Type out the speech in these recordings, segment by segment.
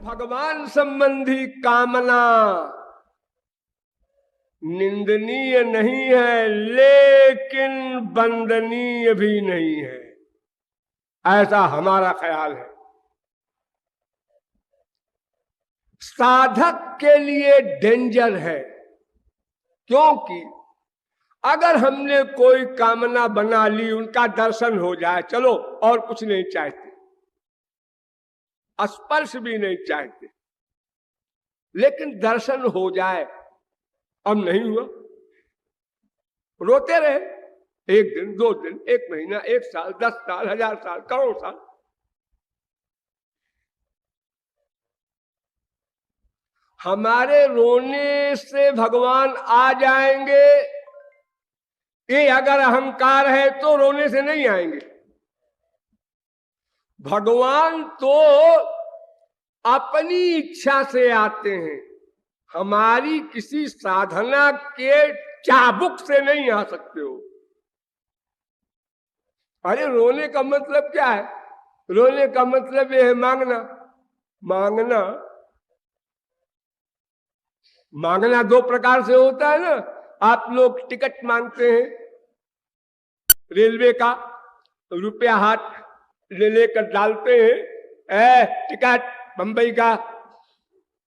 भगवान संबंधी कामना निंदनीय नहीं है, लेकिन वंदनीय भी नहीं है, ऐसा हमारा ख्याल है। साधक के लिए डेंजर है, क्योंकि अगर हमने कोई कामना बना ली, उनका दर्शन हो जाए, चलो और कुछ नहीं चाहते, स्पर्श भी नहीं चाहते, लेकिन दर्शन हो जाए, अब नहीं हुआ, रोते रहे, 1 दिन 2 दिन 1 महीना 1 साल 10 साल 1000 साल करोड़ साल। हमारे रोने से भगवान आ जाएंगे, ये अगर अहंकार है तो रोने से नहीं आएंगे। भगवान तो अपनी इच्छा से आते हैं, हमारी किसी साधना के चाबुक से नहीं आ सकते हो। अरे रोने का मतलब क्या है? रोने का मतलब यह है मांगना। मांगना मांगना 2 प्रकार से होता है ना। आप लोग टिकट मांगते हैं रेलवे का, रुपया हाथ लेकर डालते हैं, टिकट बंबई का,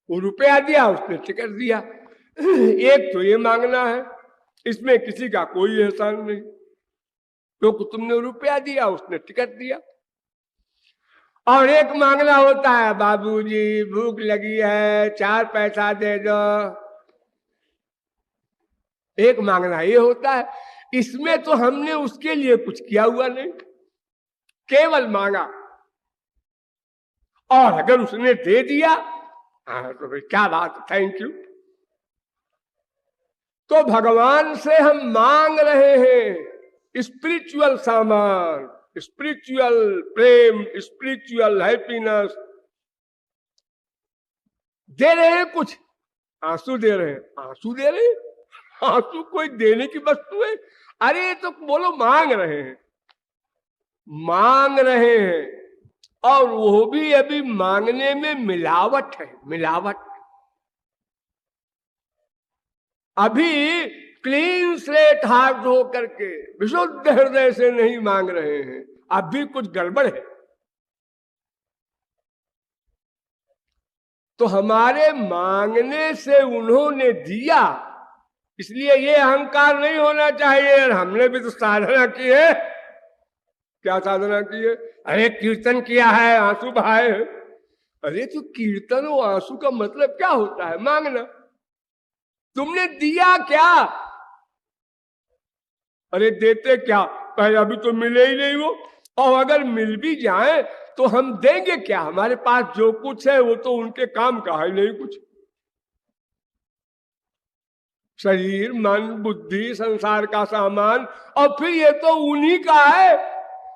वो रुपया दिया, उसने टिकट दिया। एक तो ये मांगना है, इसमें किसी का कोई एहसान नहीं, क्योंकि तुमने रुपया दिया, उसने टिकट दिया। और एक मांगना होता है, बाबूजी भूख लगी है, 4 पैसा दे दो। एक मांगना ये होता है, इसमें तो हमने उसके लिए कुछ किया हुआ नहीं, केवल मांगा, और अगर उसने दे दिया तो भाई क्या बात, थैंक यू। तो भगवान से हम मांग रहे हैं स्पिरिचुअल सामान, स्पिरिचुअल प्रेम, स्पिरिचुअल हैप्पीनेस दे रहे हैं। कुछ आंसू दे रहे हैं, आंसू दे रहे हैं, आंसू कोई देने की वस्तु है? अरे तो बोलो मांग रहे हैं, मांग रहे हैं, और वो भी अभी मांगने में मिलावट है, मिलावट। अभी क्लीन स्लेट हाथ धो करके विशुद्ध हृदय से नहीं मांग रहे हैं, अभी कुछ गड़बड़ है। तो हमारे मांगने से उन्होंने दिया, इसलिए ये अहंकार नहीं होना चाहिए। हमने भी तो साधना की है। क्या साधना की है? अरे कीर्तन किया है, आंसू बहाए हैं। अरे तो कीर्तन और आंसू का मतलब क्या होता है? मांगना। तुमने दिया क्या? अरे देते क्या? पहले अभी तो मिले ही नहीं वो, और अगर मिल भी जाए तो हम देंगे क्या? हमारे पास जो कुछ है वो तो उनके काम का है नहीं कुछ। शरीर, मन, बुद्धि, संसार का सामान, और फिर ये तो उन्हीं का है।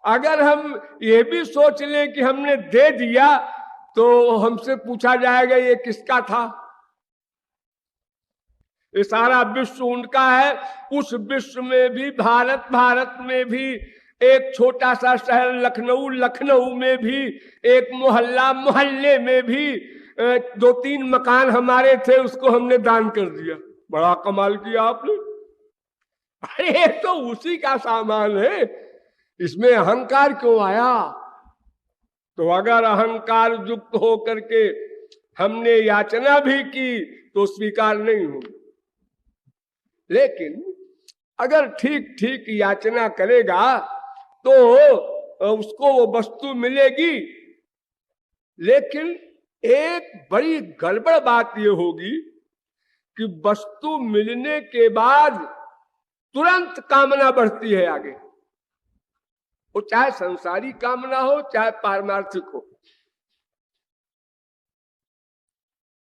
अगर हम ये भी सोच लें कि हमने दे दिया तो हमसे पूछा जाएगा ये किसका था? ये सारा विश्व उनका है। उस विश्व में भी, भारत में भी एक छोटा सा शहर लखनऊ में भी, एक मोहल्ले में भी 2-3 मकान हमारे थे, उसको हमने दान कर दिया। बड़ा कमाल किया आपने। अरे तो उसी का सामान है, इसमें अहंकार क्यों आया? तो अगर अहंकार युक्त हो करके हमने याचना भी की तो स्वीकार नहीं होगी, लेकिन अगर ठीक ठीक याचना करेगा तो उसको वो वस्तु मिलेगी। लेकिन एक बड़ी गड़बड़ बात ये होगी कि वस्तु मिलने के बाद तुरंत कामना बढ़ती है आगे, वो चाहे संसारी कामना हो चाहे पारमार्थिक हो,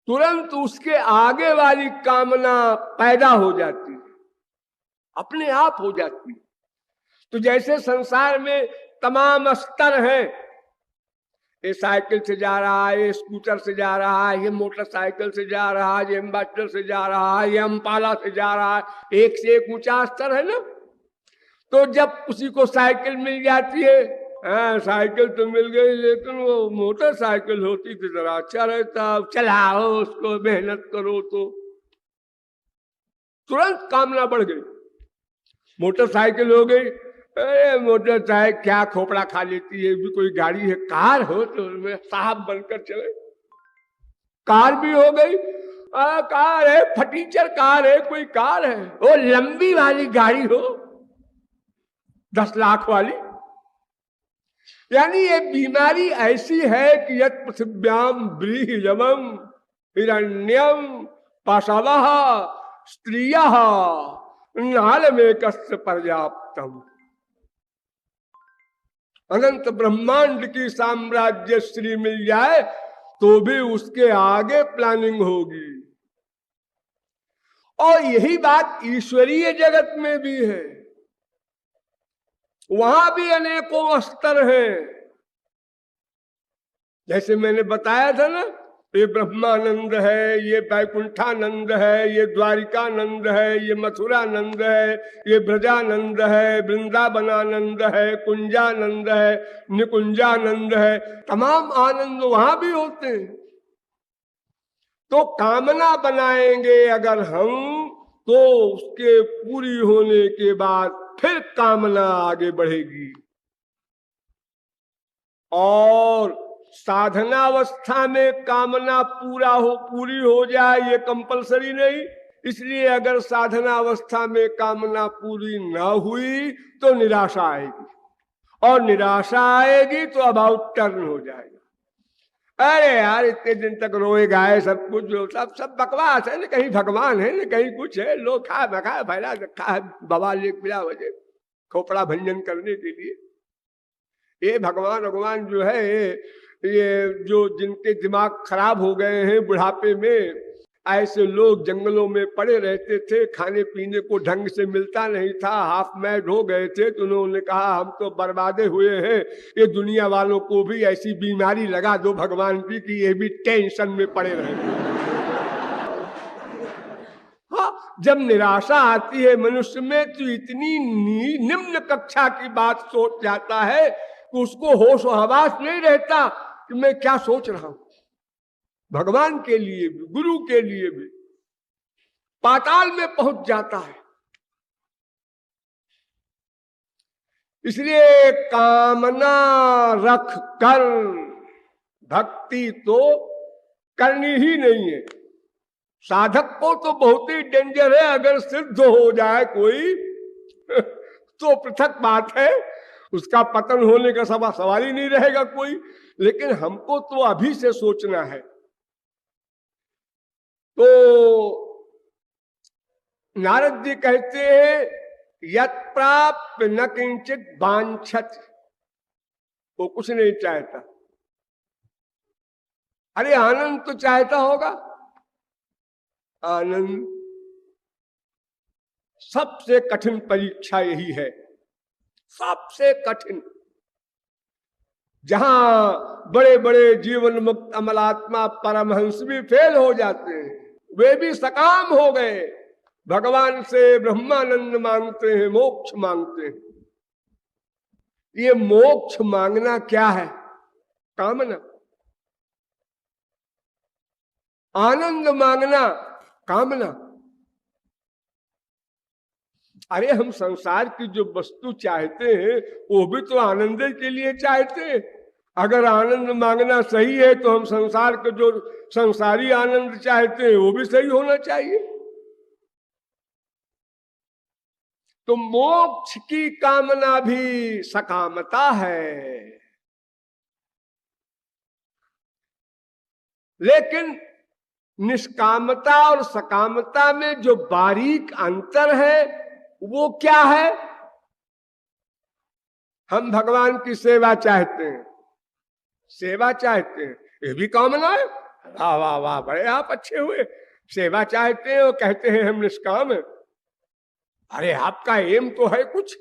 तुरंत उसके आगे वाली कामना पैदा हो जाती है, अपने आप हो जाती है। तो जैसे संसार में तमाम स्तर हैं, ये साइकिल से जा रहा है, ये स्कूटर से जा रहा है, ये मोटरसाइकिल से जा रहा है, ये एम्बेसडर से जा रहा है, ये अम्पाला से जा रहा है, एक से एक ऊंचा स्तर है ना। तो जब उसी को साइकिल मिल जाती है, हाँ साइकिल तो मिल गई लेकिन वो मोटरसाइकिल होती तो जरा अच्छा रहता, चलाओ उसको, मेहनत करो तो तुरंत कामना बढ़ गई। मोटरसाइकिल हो गई, अरे मोटरसाइकिल क्या खोपड़ा खा लेती है, भी कोई गाड़ी है। कार हो तो साहब बनकर चले, कार भी हो गई। कार है, फटीचर कार है, कोई कार है, वो लंबी वाली गाड़ी हो, 10 लाख वाली। यानी ये बीमारी ऐसी है कि यत् पृथिव्याम ब्रीहियमं हिरण्यम पाशवः स्त्रियः नालमेकस्य पर्याप्तम। अनंत ब्रह्मांड की साम्राज्य श्री मिल जाए तो भी उसके आगे प्लानिंग होगी। और यही बात ईश्वरीय जगत में भी है, वहां भी अनेकों स्तर हैं। जैसे मैंने बताया था ना, ये ब्रह्मानंद है, ये वैकुंठानंद है, ये द्वारिकानंद है, ये मथुरानंद है, ये ब्रजानंद है, वृंदावनानंद है, कुंजानंद है, निकुंजानंद है। तमाम आनंद वहां भी होते हैं। तो कामना बनाएंगे अगर हम, तो उसके पूरी होने के बाद फिर कामना आगे बढ़ेगी। और साधनावस्था में कामना पूरी हो जाए ये कंपलसरी नहीं। इसलिए अगर साधनावस्था में कामना पूरी ना हुई तो निराशा आएगी, और निराशा आएगी तो अबाउट टर्न हो जाएगा। अरे यार इतने दिन तक रोए गाए सब कुछ, सब बकवास है, न कहीं भगवान है, न कहीं कुछ है। लोग खा बखा फैला रखा है बवाल एक बिला वजह खोपड़ा भंजन करने के लिए। ये भगवान जो है, ये जो जिनके दिमाग खराब हो गए हैं बुढ़ापे में, ऐसे लोग जंगलों में पड़े रहते थे, खाने पीने को ढंग से मिलता नहीं था, हाफ मैड हो गए थे। तो उन्होंने कहा हम तो बर्बादे हुए हैं, ये दुनिया वालों को भी ऐसी बीमारी लगा दो भगवान की कि ये भी टेंशन में पड़े रहे। हाँ, जब निराशा आती है मनुष्य में तो इतनी निम्न कक्षा की बात सोच जाता है कि उसको होश और हवास नहीं रहता कि मैं क्या सोच रहा हूं। भगवान के लिए भी, गुरु के लिए भी पाताल में पहुंच जाता है। इसलिए कामना रख कर भक्ति तो करनी ही नहीं है। साधक को तो बहुत ही डेंजर है, अगर सिद्ध हो जाए कोई तो पृथक बात है, उसका पतन होने का सवाल ही नहीं रहेगा कोई। लेकिन हमको तो अभी से सोचना है। तो नारद जी कहते हैं यत् प्राप्त न किंचित वांछत, वो कुछ नहीं चाहता। अरे आनंद तो चाहता होगा, आनंद सबसे कठिन परीक्षा यही है, सबसे कठिन। जहां बड़े बड़े जीवन मुक्त अमलात्मा परमहंस भी फेल हो जाते हैं, वे भी सकाम हो गए, भगवान से ब्रह्मानंद मांगते हैं, मोक्ष मांगते हैं। ये मोक्ष मांगना क्या है? कामना। आनंद मांगना कामना। अरे हम संसार की जो वस्तु चाहते हैं वो भी तो आनंद के लिए चाहते हैं। अगर आनंद मांगना सही है तो हम संसार के जो संसारी आनंद चाहते हैं वो भी सही होना चाहिए। तो मोक्ष की कामना भी सकामता है। लेकिन निष्कामता और सकामता में जो बारीक अंतर है वो क्या है? हम भगवान की सेवा चाहते हैं, सेवा चाहते हैं, ये भी कामना है। वाह वाह वाह, बड़े आप अच्छे हुए, सेवा चाहते हैं और कहते हैं हम निष्काम हैं। अरे आपका एम तो है कुछ,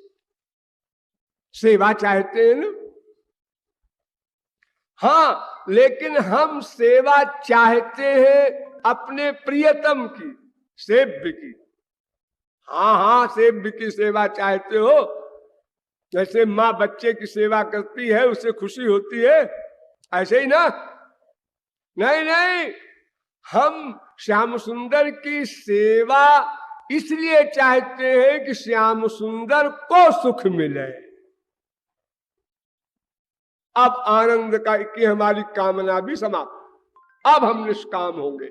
सेवा चाहते हैं ना। हाँ, लेकिन हम सेवा चाहते हैं अपने प्रियतम की, सेव्य की। हाँ हाँ, सेव्य की सेवा चाहते हो जैसे माँ बच्चे की सेवा करती है, उसे खुशी होती है, ऐसे ही ना? नहीं नहीं, हम श्याम सुंदर की सेवा इसलिए चाहते हैं कि श्याम सुंदर को सुख मिले। अब आनंद का की हमारी कामना भी समाप्त, अब हम निष्काम होंगे।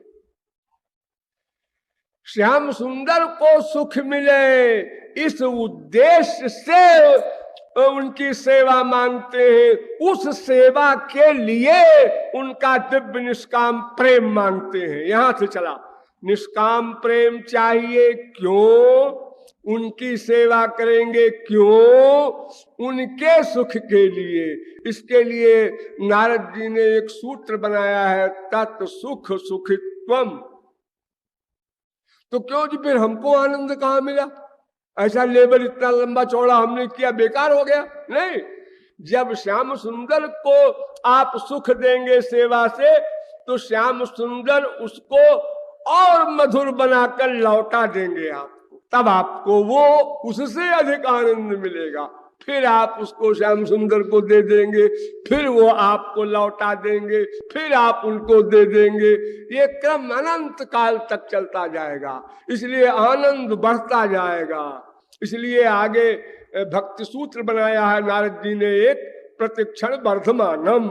श्याम सुंदर को सुख मिले, इस उद्देश्य से उनकी सेवा मांगते हैं। उस सेवा के लिए उनका दिव्य निष्काम प्रेम मांगते हैं। यहां से चला, निष्काम प्रेम चाहिए क्यों? उनकी सेवा करेंगे क्यों? उनके सुख के लिए। इसके लिए नारद जी ने एक सूत्र बनाया है, तत् सुख सुखित्वम। तो क्यों जी फिर हमको आनंद कहां मिला? ऐसा लेवल इतना लंबा चौड़ा हमने किया, बेकार हो गया? नहीं, जब श्याम सुंदर को आप सुख देंगे सेवा से, तो श्याम सुंदर उसको और मधुर बनाकर लौटा देंगे आपको, तब आपको वो उससे अधिक आनंद मिलेगा। फिर आप उसको श्याम सुंदर को दे देंगे, फिर वो आपको लौटा देंगे, फिर आप उनको दे देंगे। ये क्रम अनंत काल तक चलता जाएगा, इसलिए आनंद बढ़ता जाएगा। इसलिए आगे भक्ति सूत्र बनाया है नारद जी ने एक, प्रतिक्षण वर्धमानम।